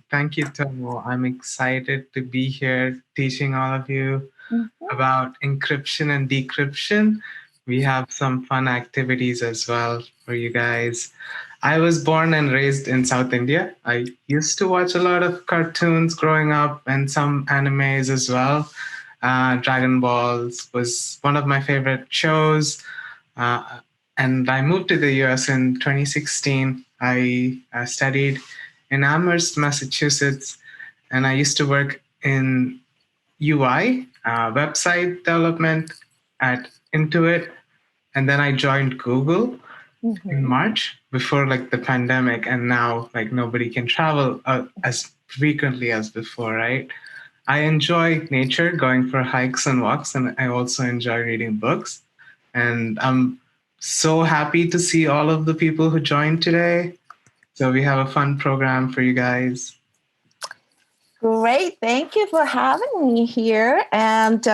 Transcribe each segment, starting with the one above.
Thank you, Tomo. I'm excited to be here teaching all of you about encryption and decryption. We have some fun activities as well for you guys. I was born and raised in South India. I used to watch a lot of cartoons growing up and some animes as well. Dragon Balls was one of my favorite shows. And I moved to the US in 2016. I studied in Amherst, Massachusetts, and I used to work in UI, website development at Intuit. And then I joined Google in March before like the pandemic, and now like nobody can travel as frequently as before, right? I enjoy nature, going for hikes and walks, and I also enjoy reading books. And I'm so happy to see all of the people who joined today. So we have a fun program for you guys. Great. Thank you for having me here. And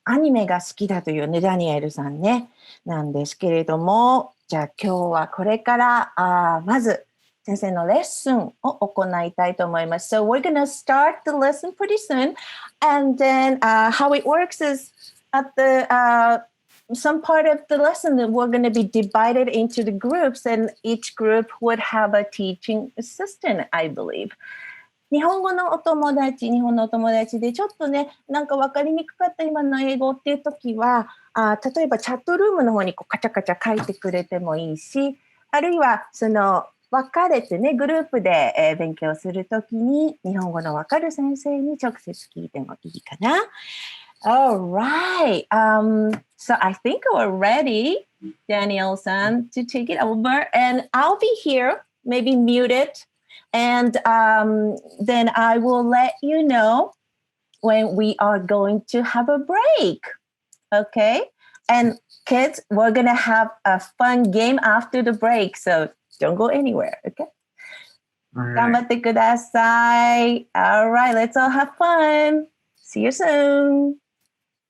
アニメが好きだというね、ダニエルさんね、なんですけれども、じゃあ今日はこれからまず先生のレッスンを行いたいと思います。So we're going to start the lesson pretty soon. And then how it works is at the some part of the lesson that we're going to be divided into the groups, and each group would have a teaching assistant, I believe. 日本のお友達でちょっとね、なんか分かりにくかった今の英語っていう時は、例えばチャットルームの方にこうカチャカチャ書いてくれてもいいし、あるいはその分かれてね、グループで、勉強する時に日本語の分かる先生に直接聞いてもいいかな。All right. So I think we're ready, Daniel-san, to take it over. And I'll be here, maybe muted. And then I will let you know when we are going to have a break. Okay? And kids, we're going to have a fun game after the break. So don't go anywhere. Okay? All right. 頑張ってください. All right. Let's all have fun. See you soon.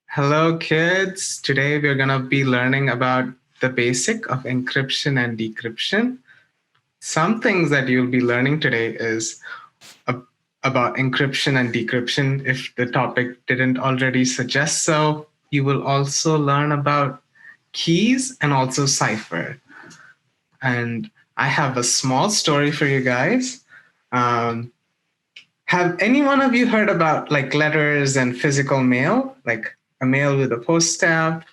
Hello, kids. Today we're going to be learning about the basic of encryption and decryption. Some things that you'll be learning today is about encryption and decryption. If the topic didn't already suggest so, you will also learn about keys and also cipher. And I have a small story for you guys. Have any one of you heard about like letters and physical mail, like a mail with a post stamp?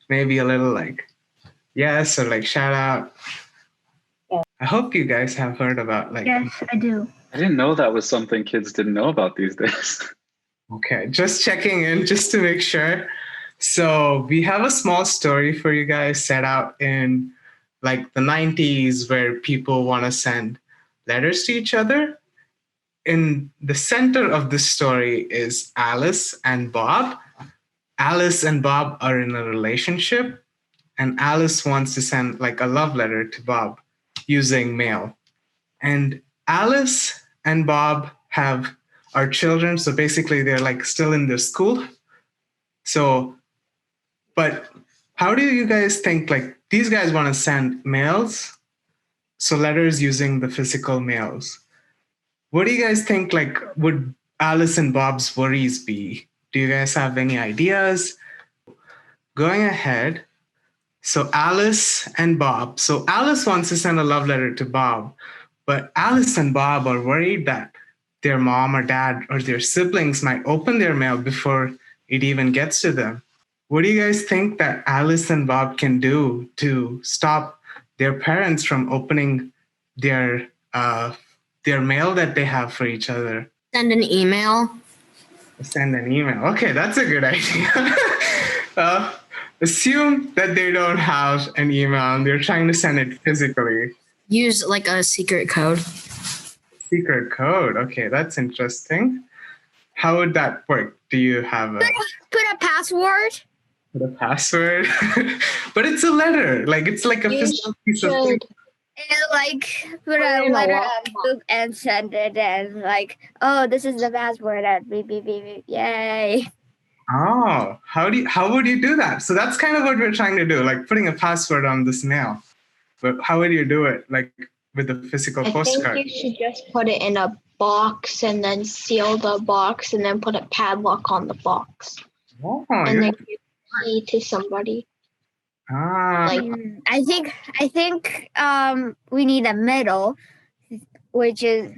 Maybe a little like yes or like shout out. I hope you guys have heard about like. Yes, I do. I didn't know that was something kids didn't know about these days. Okay, just checking in just to make sure. So we have a small story for you guys set out in like the 90s where people want to send letters to each other. In the center of this story is Alice and Bob. Alice and Bob are in a relationship, and Alice wants to send like a love letter to Bob using mail. And Alice and Bob are children, so basically they're like still in their school. So, but how do you guys think like these guys want to send mails? So letters using the physical mails. What do you guys think like would Alice and Bob's worries be? Do you guys have any ideas? Going ahead. So Alice and Bob. So Alice wants to send a love letter to Bob, but Alice and Bob are worried that their mom or dad or their siblings might open their mail before it even gets to them. What do you guys think that Alice and Bob can do to stop their parents from opening their mail that they have for each other? Send an email. Send an email. Okay, that's a good idea. Assume that they don't have an email and they're trying to send it physically. Use like a secret code. Secret code. Okay, that's interesting. How would that work? Do you have Put a password? a password? But it's a letter. Like it's like a physical piece of paper. And like put a letter on book and send it and like, oh, this is the password and beep beep beep beep. Yay. Oh, how would you do that? So that's kind of what we're trying to do, like putting a password on this mail. But how would you do it? Like with the physical I postcard. think you should just put it in a box and then seal the box and then put a padlock on the box. Oh, And yeah. then give the key to somebody. Like, I think we need a middle, which is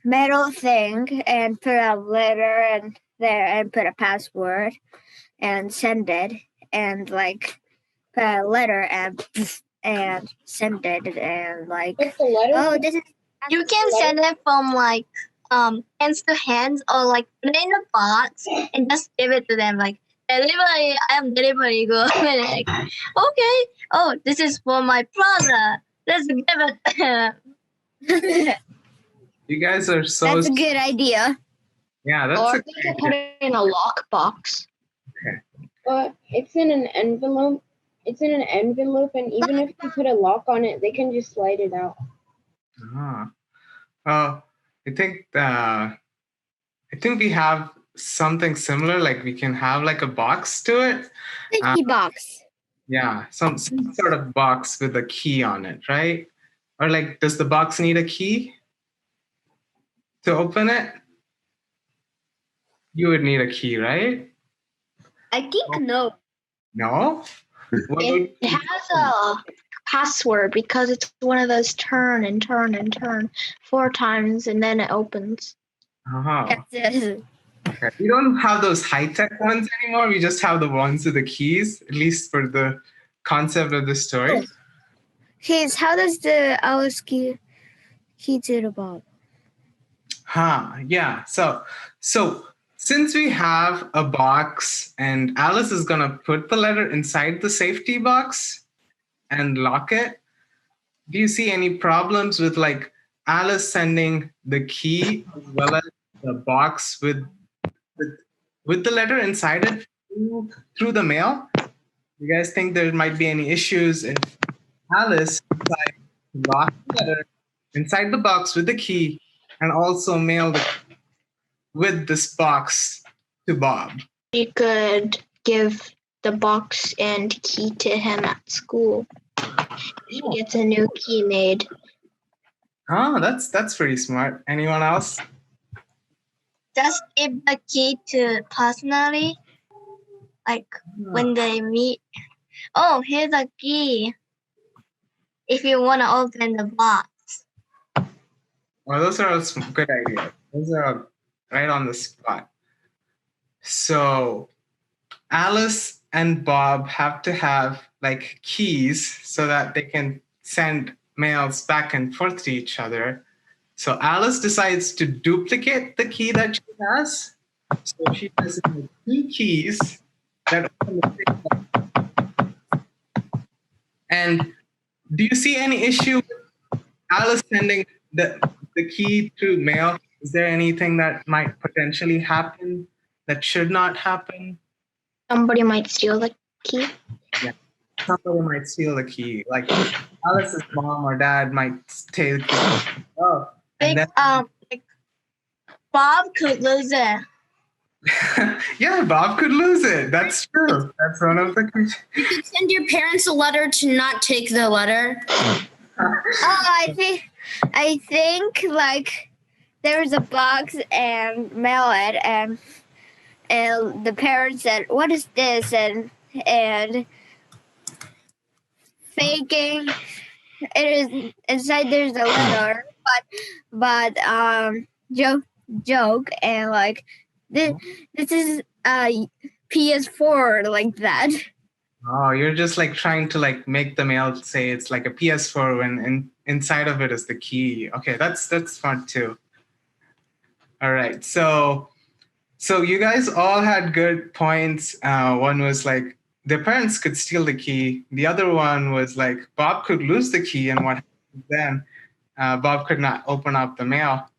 metal thing, and put a letter in there and put a password and send it, and like put a letter and send it, and like this is You can send it from like hands to hands or like put it in a box and just give it to them like delivery. I am delivery. Go like, okay. Oh, this is for my brother. Let's give it. you guys are so. that's a good idea. Yeah, that's Or a you can put it in a lock box. But it's in an envelope. It's in an envelope, and even if you put a lock on it, they can just slide it out. I think we have something similar. Like we can have like a box to it. Safety box. Yeah, some sort of box with a key on it, right? Or like, does the box need a key to open it? You would need a key, right? I think no. No? It has a password because it's one of those turn and turn and turn 4 times and then it opens. Uh-huh. That's it. Okay. We don't have those high-tech ones anymore. We just have the ones with the keys, at least for the concept of the story. Kids, how does the Alice key to the Bob? Yeah. So since we have a box and Alice is going to put the letter inside the safety box and lock it, do you see any problems with like Alice sending the key as well as the box with the letter inside it through the mail? You guys think there might be any issues if Alice decides to lock the letter inside the box with the key and also mail the with this box to Bob? You could give the box and key to him at school. He gets a new key made. Oh, that's pretty smart. Anyone else? Just give the key to personally, like when they meet. Oh, here's a key. If you want to open the box. Well, those are all some good ideas. Those are all right on the spot. So Alice and Bob have to have like keys so that they can send mails back and forth to each other. So Alice decides to duplicate the key that she has. So she has 2 keys that open the same box. And do you see any issue with Alice sending the key through mail? Is there anything that might potentially happen that should not happen? Somebody might steal the key. Yeah, somebody might steal the key. Like Alice's mom or dad might take the key. Oh, and then, Like Bob could lose it. yeah, Bob could lose it. That's true. That's one of the. You could send your parents a letter to not take the letter. I think like there's a box and mail it, and the parents said, "What is this?" and faking it is inside. There's a letter, but joke and like this is PS4 like that. Oh, you're just like trying to like make the mail say it's like a PS4 when inside of it is the key. Okay, that's fun too. All right, so you guys all had good points. One was like their parents could steal the key. The other one was like Bob could lose the key, and what happens then? Bob could not open up the mail.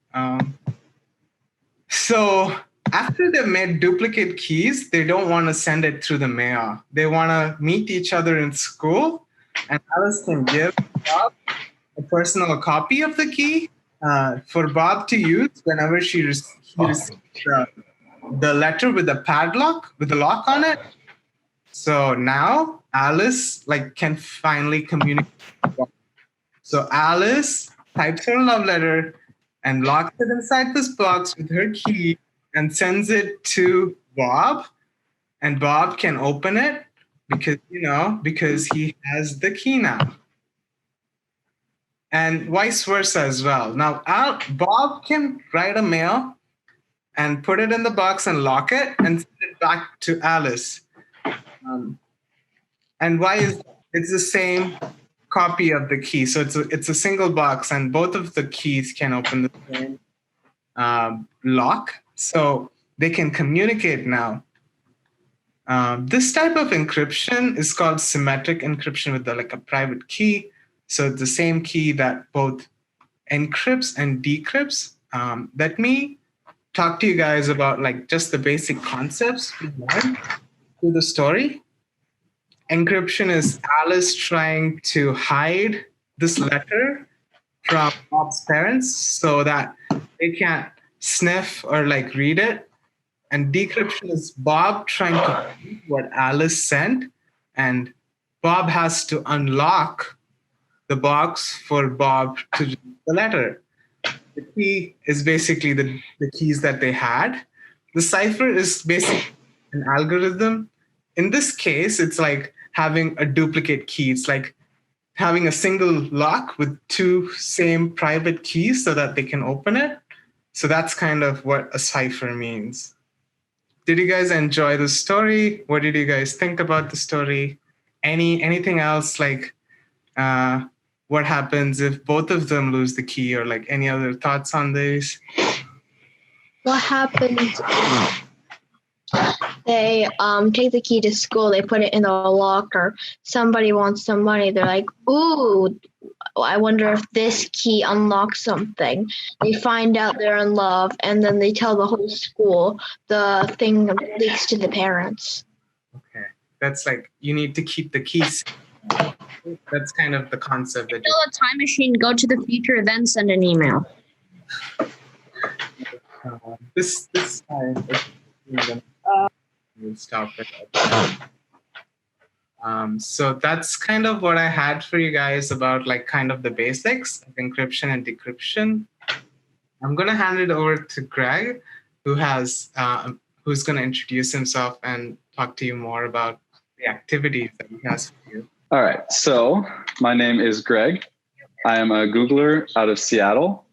So after they've made duplicate keys, they don't want to send it through the mail. They want to meet each other in school, and Alice can give Bob a personal copy of the key for Bob to use whenever he receives the letter with the padlock, with the lock on it. So now Alice can finally communicate. So Alice types her love letter and locks it inside this box with her key and sends it to Bob. And Bob can open it because he has the key now. And vice versa as well. Now, Bob can write a mail and put it in the box and lock it and send it back to Alice. And why is it's the same copy of the key? So it's a single box, and both of the keys can open the same lock, so they can communicate now. This type of encryption is called symmetric encryption with a private key. So it's the same key that both encrypts and decrypts. Let me talk to you guys about just the basic concepts we learned through the story. Encryption is Alice trying to hide this letter from Bob's parents so that they can't sniff or read it. And decryption is Bob trying to read what Alice sent, and Bob has to unlock the box for Bob to read the letter. The key is basically the keys that they had. The cipher is basically an algorithm. In this case, it's like having a duplicate key. It's like having a single lock with two same private keys so that they can open it. So that's kind of what a cipher means. Did you guys enjoy the story? What did you guys think about the story? Anything else what happens if both of them lose the key, or any other thoughts on this? What happens? They take the key to school, they put it in a locker. Somebody wants some money. They're like, ooh, I wonder if this key unlocks something. They find out they're in love, and then they tell the whole school. The thing leaks to the parents. Okay. That's you need to keep the keys. That's kind of the concept. Build a time machine, go to the future, then send an email. This time, we'll stop it. So that's kind of what I had for you guys about kind of the basics of encryption and decryption. I'm gonna hand it over to Greg, who's gonna introduce himself and talk to you more about the activities that he has for you. All right, so my name is Greg. I am a Googler out of Seattle,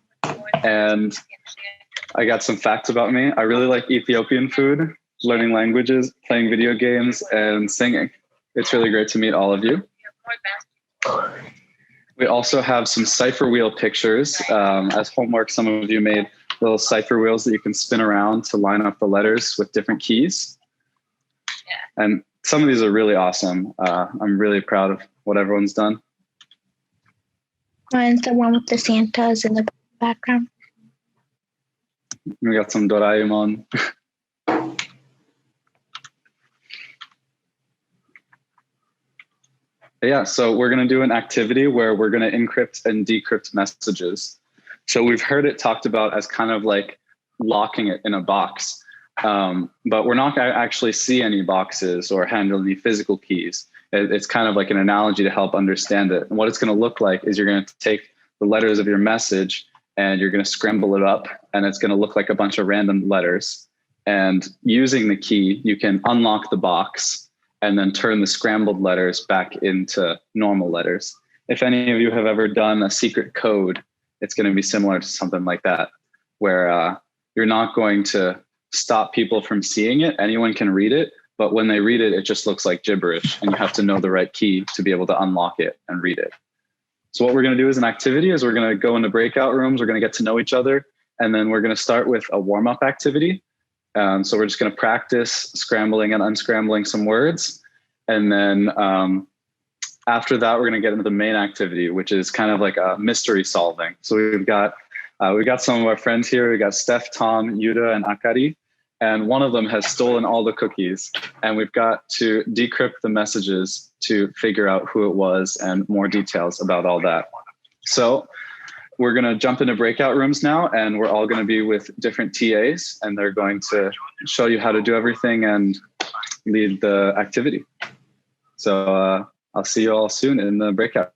and I got some facts about me. I really like Ethiopian food, learning languages, playing video games, and singing. It's really great to meet all of you. We also have some cipher wheel pictures. As homework, some of you made little cipher wheels that you can spin around to line up the letters with different keys. And some of these are really awesome. I'm really proud of what everyone's done. Mine's the one with the Santas in the background. We got some Doraemon. Yeah, so we're going to do an activity where we're going to encrypt and decrypt messages. So we've heard it talked about as kind of like locking it in a box, but we're not going to actually see any boxes or handle any physical keys. It's kind of like an analogy to help understand it. And what it's going to look like is you're going to take the letters of your message and you're going to scramble it up, and it's going to look like a bunch of random letters. And using the key, you can unlock the box and then turn the scrambled letters back into normal letters. If any of you have ever done a secret code, it's going to be similar to something like that, where you're not going to stop people from seeing it. Anyone can read it, but when they read it, it just looks like gibberish, and you have to know the right key to be able to unlock it and read it. So what we're going to do as an activity is we're going to go into breakout rooms. We're going to get to know each other, and then we're going to start with a warm-up activity. So we're just going to practice scrambling and unscrambling some words. And then after that, we're going to get into the main activity, which is kind of like a mystery solving. So we've got some of our friends here. We got Steph, Tom, Yuda, and Akari. And one of them has stolen all the cookies. And we've got to decrypt the messages to figure out who it was and more details about all that. So we're going to jump into breakout rooms now, and we're all going to be with different TAs, and they're going to show you how to do everything and lead the activity. So I'll see you all soon in the breakout.